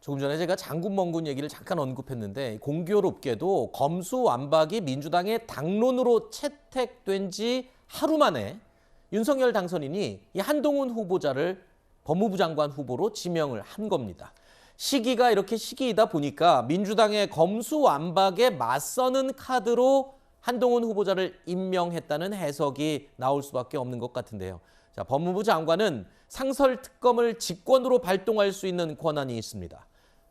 조금 전에 제가 장군멍군 얘기를 잠깐 언급했는데 공교롭게도 검수완박이 민주당의 당론으로 채택된 지 하루 만에 윤석열 당선인이 이 한동훈 후보자를 법무부 장관 후보로 지명을 한 겁니다. 시기가 이렇게 시기이다 보니까 민주당의 검수완박에 맞서는 카드로 한동훈 후보자를 임명했다는 해석이 나올 수밖에 없는 것 같은데요. 자, 법무부 장관은 상설특검을 직권으로 발동할 수 있는 권한이 있습니다.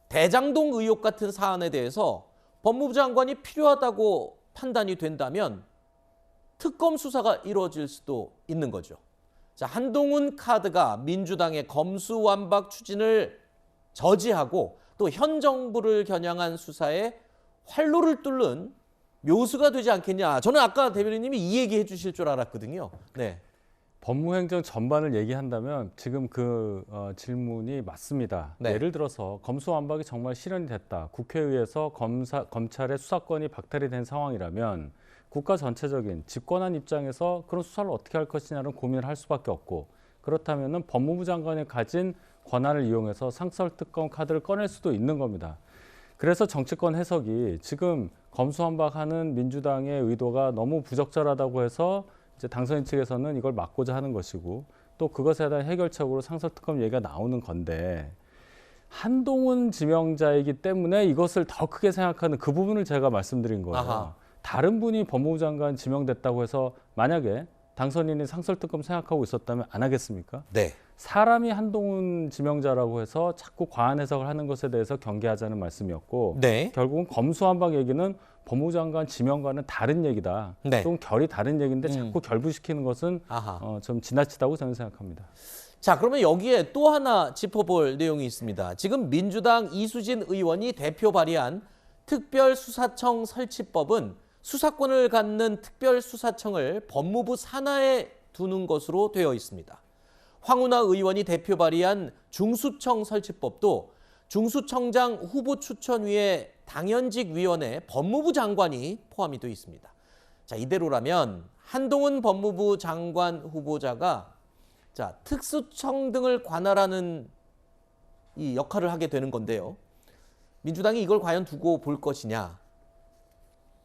대장동 의혹 같은 사안에 대해서 법무부 장관이 필요하다고 판단이 된다면 특검 수사가 이루어질 수도 있는 거죠. 자, 한동훈 카드가 민주당의 검수완박 추진을 저지하고 또 현 정부를 겨냥한 수사에 활로를 뚫는 묘수가 되지 않겠냐. 저는 아까 대변인님이 이 얘기 해주실 줄 알았거든요. 네. 법무행정 전반을 얘기한다면 지금 그 질문이 맞습니다. 네. 예를 들어서 검수완박이 정말 실현이 됐다. 국회의회에서 검찰의 수사권이 박탈이 된 상황이라면 국가 전체적인 집권한 입장에서 그런 수사를 어떻게 할 것이냐는 고민을 할 수밖에 없고, 그렇다면 법무부 장관이 가진 권한을 이용해서 상설특검 카드를 꺼낼 수도 있는 겁니다. 그래서 정치권 해석이 지금 검수완박하는 민주당의 의도가 너무 부적절하다고 해서 이제 당선인 측에서는 이걸 막고자 하는 것이고, 또 그것에 대한 해결책으로 상설특검 얘기가 나오는 건데, 한동훈 지명자이기 때문에 이것을 더 크게 생각하는 그 부분을 제가 말씀드린 거예요. 아하. 다른 분이 법무부 장관 지명됐다고 해서 만약에 당선인이 상설특검 생각하고 있었다면 안 하겠습니까? 네. 사람이 한동훈 지명자라고 해서 자꾸 과한 해석을 하는 것에 대해서 경계하자는 말씀이었고, 네. 결국은 검수완박 얘기는 법무부 장관 지명과는 다른 얘기다. 네. 좀 결이 다른 얘기인데 자꾸 결부시키는 것은 좀 지나치다고 저는 생각합니다. 자, 그러면 여기에 또 하나 짚어볼 내용이 있습니다. 지금 민주당 이수진 의원이 대표 발의한 특별수사청 설치법은 수사권을 갖는 특별수사청을 법무부 산하에 두는 것으로 되어 있습니다. 황운하 의원이 대표 발의한 중수청 설치법도 중수청장 후보 추천위에 당연직위원회 법무부 장관이 포함이 되어 있습니다. 자, 이대로라면 한동훈 법무부 장관 후보자가 자, 특수청 등을 관할하는 이 역할을 하게 되는 건데요. 민주당이 이걸 과연 두고 볼 것이냐.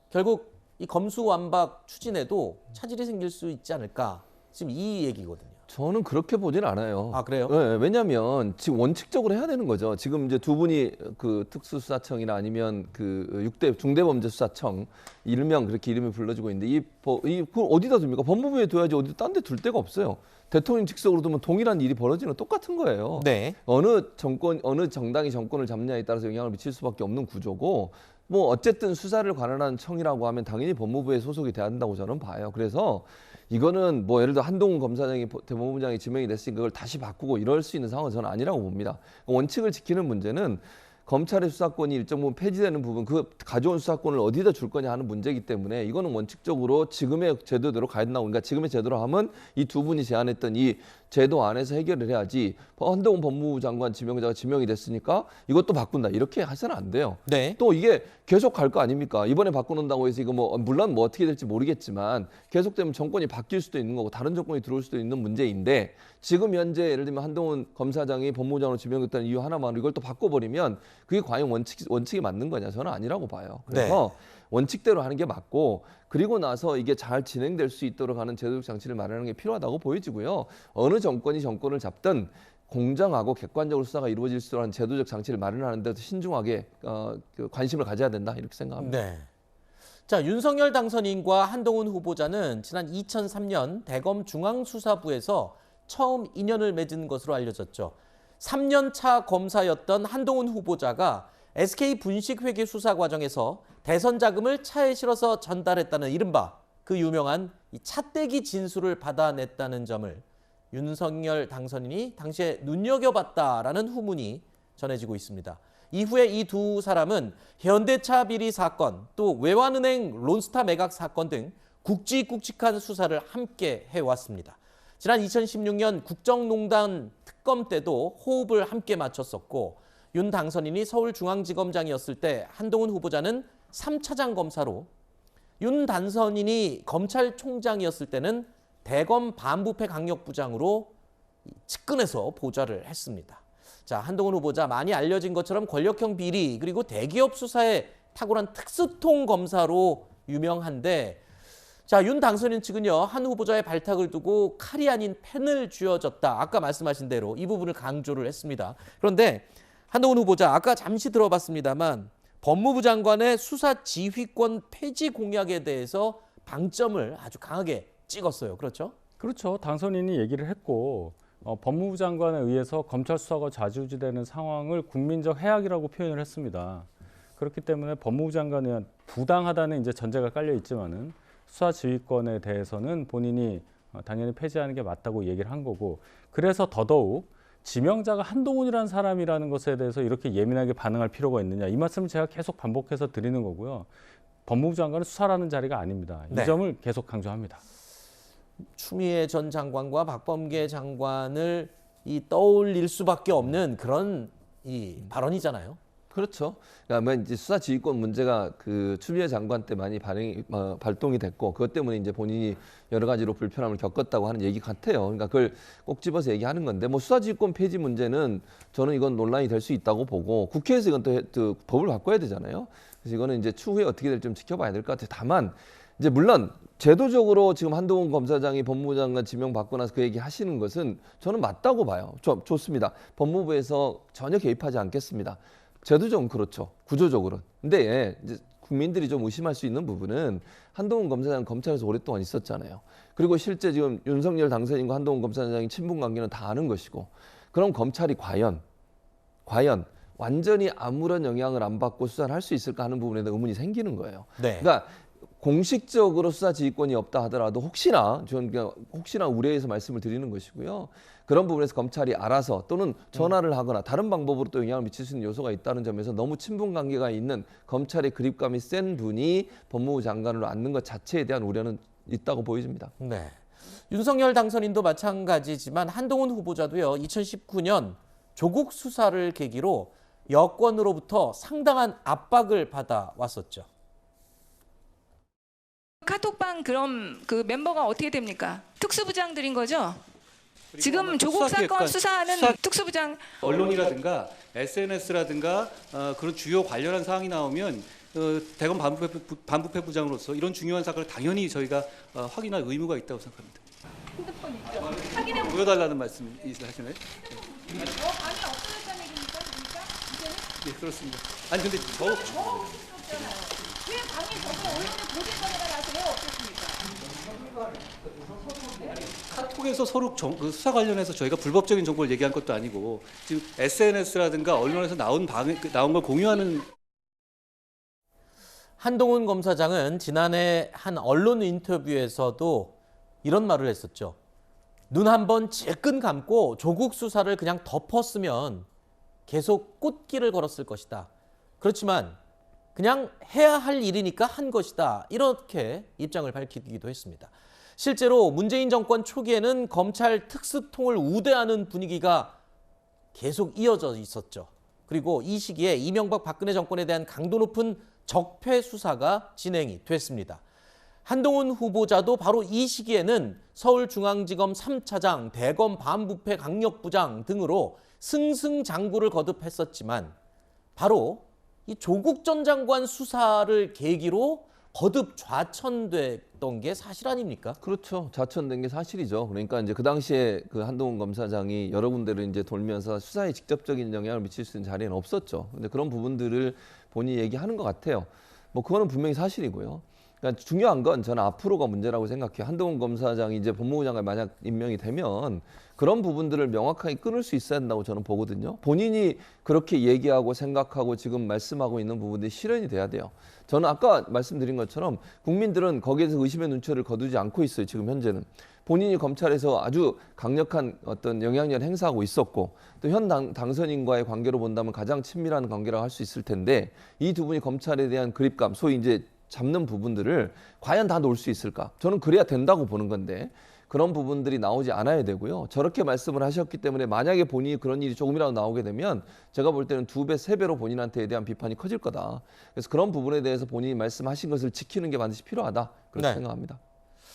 결국 이 검수완박 추진에도 차질이 생길 수 있지 않을까. 지금 이 얘기거든요. 저는 그렇게 보진 않아요. 아, 그래요? 네, 왜냐하면 지금 원칙적으로 해야 되는 거죠. 지금 이제 두 분이 그 특수수사청이나 아니면 그 6대 중대범죄수사청 일명 그렇게 이름이 불러지고 있는데 그걸 어디다 둡니까? 법무부에 둬야지 어디 딴 데 둘 데가 없어요. 대통령 직속으로 두면 동일한 일이 벌어지는 똑같은 거예요. 네. 어느 정당이 정권을 잡느냐에 따라서 영향을 미칠 수밖에 없는 구조고, 뭐 어쨌든 수사를 관할하는 청이라고 하면 당연히 법무부에 소속이 돼야 한다고 저는 봐요. 그래서 이거는 뭐 예를 들어 한동훈 검사장이 법무부장이 지명이 됐으니까 그걸 다시 바꾸고 이럴 수 있는 상황은 저는 아니라고 봅니다. 원칙을 지키는 문제는 검찰의 수사권이 일정 부분 폐지되는 부분, 그 가져온 수사권을 어디다 줄 거냐 하는 문제이기 때문에 이거는 원칙적으로 지금의 제도대로 가야 된다고. 그러니까 지금의 제도로 하면 이 두 분이 제안했던 이 제도 안에서 해결을 해야지, 한동훈 법무부 장관 지명자가 지명이 됐으니까 이것도 바꾼다 이렇게 해서는 안 돼요. 네. 또 이게 계속 갈 거 아닙니까? 이번에 바꿔놓는다고 해서 이거 물론 어떻게 될지 모르겠지만 계속되면 정권이 바뀔 수도 있는 거고 다른 정권이 들어올 수도 있는 문제인데, 지금 현재 예를 들면 한동훈 검사장이 법무부장으로 지명됐다는 이유 하나만으로 이걸 또 바꿔버리면 그게 과연 원칙이 맞는 거냐? 저는 아니라고 봐요. 그래서 원칙대로 하는 게 맞고, 그리고 나서 이게 잘 진행될 수 있도록 하는 제도적 장치를 마련하는 게 필요하다고 보여지고요. 어느 정권이 정권을 잡든 공정하고 객관적으로 수사가 이루어질 수 있도록 하는 제도적 장치를 마련하는 데 신중하게 관심을 가져야 된다 이렇게 생각합니다. 네. 자, 윤석열 당선인과 한동훈 후보자는 지난 2003년 대검 중앙수사부에서 처음 인연을 맺은 것으로 알려졌죠. 3년 차 검사였던 한동훈 후보자가 SK 분식회계 수사 과정에서 대선 자금을 차에 실어서 전달했다는 이른바 그 유명한 이 차떼기 진술을 받아냈다는 점을 윤석열 당선인이 당시에 눈여겨봤다라는 후문이 전해지고 있습니다. 이후에 이 두 사람은 현대차 비리 사건, 또 외환은행 론스타 매각 사건 등 굵직굵직한 수사를 함께 해왔습니다. 지난 2016년 국정농단 특검 때도 호흡을 함께 맞췄었고, 윤 당선인이 서울중앙지검장이었을 때 한동훈 후보자는 3차장 검사로, 윤 당선인이 검찰총장이었을 때는 대검 반부패 강력부장으로 측근해서 보좌를 했습니다. 자, 한동훈 후보자 많이 알려진 것처럼 권력형 비리 그리고 대기업 수사에 탁월한 특수통 검사로 유명한데 자, 윤 당선인 측은요, 한 후보자의 발탁을 두고 칼이 아닌 펜을 쥐어졌다. 아까 말씀하신 대로 이 부분을 강조를 했습니다. 그런데 한동훈 후보자 아까 잠시 들어봤습니다만 법무부 장관의 수사 지휘권 폐지 공약에 대해서 방점을 아주 강하게 찍었어요. 그렇죠? 그렇죠. 당선인이 얘기를 했고 법무부 장관에 의해서 검찰 수사가 좌지우지되는 상황을 국민적 해악이라고 표현을 했습니다. 그렇기 때문에 법무부 장관에 부당하다는 이제 전제가 깔려 있지만은 수사 지휘권에 대해서는 본인이 당연히 폐지하는 게 맞다고 얘기를 한 거고 그래서 더더욱 지명자가 한동훈이라는 사람이라는 것에 대해서 이렇게 예민하게 반응할 필요가 있느냐 이 말씀을 제가 계속 반복해서 드리는 거고요. 법무부 장관은 수사라는 자리가 아닙니다. 이 네. 점을 계속 강조합니다. 추미애 전 장관과 박범계 장관을 떠올릴 수밖에 없는 그런 이 발언이잖아요. 그렇죠. 그러니까 이제 수사 지휘권 문제가 그 추미애 장관 때 많이 발동이 됐고 그것 때문에 이제 본인이 여러 가지로 불편함을 겪었다고 하는 얘기 같아요. 그러니까 그걸 꼭 집어서 얘기하는 건데 뭐 수사 지휘권 폐지 문제는 저는 이건 논란이 될 수 있다고 보고 국회에서 이건 또 법을 바꿔야 되잖아요. 그래서 이거는 이제 추후에 어떻게 될지 좀 지켜봐야 될 것 같아요. 다만 이제 물론 제도적으로 지금 한동훈 검사장이 법무부 장관 지명받고 나서 그 얘기 하시는 것은 저는 맞다고 봐요. 좋습니다. 법무부에서 전혀 개입하지 않겠습니다. 제도적으로 그렇죠. 구조적으로는. 근데 이제 국민들이 좀 의심할 수 있는 부분은 한동훈 검사장 검찰에서 오랫동안 있었잖아요. 그리고 실제 지금 윤석열 당선인과 한동훈 검사장이 친분 관계는 다 아는 것이고 그럼 검찰이 과연 완전히 아무런 영향을 안 받고 수사를 할 수 있을까 하는 부분에 대한 의문이 생기는 거예요. 네. 그러니까 공식적으로 수사 지휘권이 없다 하더라도 혹시나 우려해서 말씀을 드리는 것이고요. 그런 부분에서 검찰이 알아서 또는 전화를 하거나 다른 방법으로 또 영향을 미칠 수 있는 요소가 있다는 점에서 너무 친분 관계가 있는 검찰의 그립감이 센 분이 법무부 장관으로 앉는 것 자체에 대한 우려는 있다고 보여집니다. 네. 윤석열 당선인도 마찬가지지만 한동훈 후보자도요. 2019년 조국 수사를 계기로 여권으로부터 상당한 압박을 받아왔었죠. 카톡방 그럼 그 멤버가 어떻게 됩니까? 특수부장들인 거죠? 지금 조국 사건 수사기획관, 수사하는 수사- 특수부장 언론이라든가 SNS라든가 그런 주요 관련한 사항이 나오면 대검 반부패 부장으로서 이런 중요한 사건을 당연히 저희가 확인할 의무가 있다고 생각합니다. 핸드폰 있죠? 확인해 보여달라는 말씀 하시나요? 방이 없어졌다는 얘기입니까? 그러니까? 네, 그렇습니다. 아니 근데 저 왜 방이 저거 언론에 보도자료가 나서 왜 없었습니까? 카톡에서 서로 그 수사 관련해서 저희가 불법적인 정보를 얘기한 것도 아니고 지금 SNS라든가 언론에서 나온 걸 공유하는 한동훈 검사장은 지난해 한 언론 인터뷰에서도 이런 말을 했었죠. 눈 한번 질끈 감고 조국 수사를 그냥 덮었으면 계속 꽃길을 걸었을 것이다. 그렇지만 그냥 해야 할 일이니까 한 것이다. 이렇게 입장을 밝히기도 했습니다. 실제로 문재인 정권 초기에는 검찰 특수통을 우대하는 분위기가 계속 이어져 있었죠. 그리고 이 시기에 이명박 박근혜 정권에 대한 강도 높은 적폐 수사가 진행이 됐습니다. 한동훈 후보자도 바로 이 시기에는 서울중앙지검 3차장, 대검 반부패 강력부장 등으로 승승장구를 거듭했었지만 바로 이 조국 전 장관 수사를 계기로 거듭 좌천됐던 게 사실 아닙니까? 그렇죠. 좌천된 게 사실이죠. 그러니까 이제 그 당시에 그 한동훈 검사장이 여러 군데를 이제 돌면서 수사에 직접적인 영향을 미칠 수 있는 자리는 없었죠. 근데 그런 부분들을 본인이 얘기하는 것 같아요. 뭐 그거는 분명히 사실이고요. 그러니까 중요한 건 저는 앞으로가 문제라고 생각해요. 한동훈 검사장이 이제 법무부 장관 만약 임명이 되면 그런 부분들을 명확하게 끊을 수 있어야 한다고 저는 보거든요. 본인이 그렇게 얘기하고 생각하고 지금 말씀하고 있는 부분들이 실현이 돼야 돼요. 저는 아까 말씀드린 것처럼 국민들은 거기에서 의심의 눈초리를 거두지 않고 있어요. 지금 현재는. 본인이 검찰에서 아주 강력한 어떤 영향력을 행사하고 있었고 또 현 당선인과의 관계로 본다면 가장 친밀한 관계라고 할 수 있을 텐데 이 두 분이 검찰에 대한 그립감, 소위 이제 잡는 부분들을 과연 다 놓을 수 있을까? 저는 그래야 된다고 보는 건데 그런 부분들이 나오지 않아야 되고요. 저렇게 말씀을 하셨기 때문에 만약에 본인이 그런 일이 조금이라도 나오게 되면 제가 볼 때는 2배, 3배로 본인한테 대한 비판이 커질 거다. 그래서 그런 부분에 대해서 본인이 말씀하신 것을 지키는 게 반드시 필요하다. 그렇게 네. 생각합니다.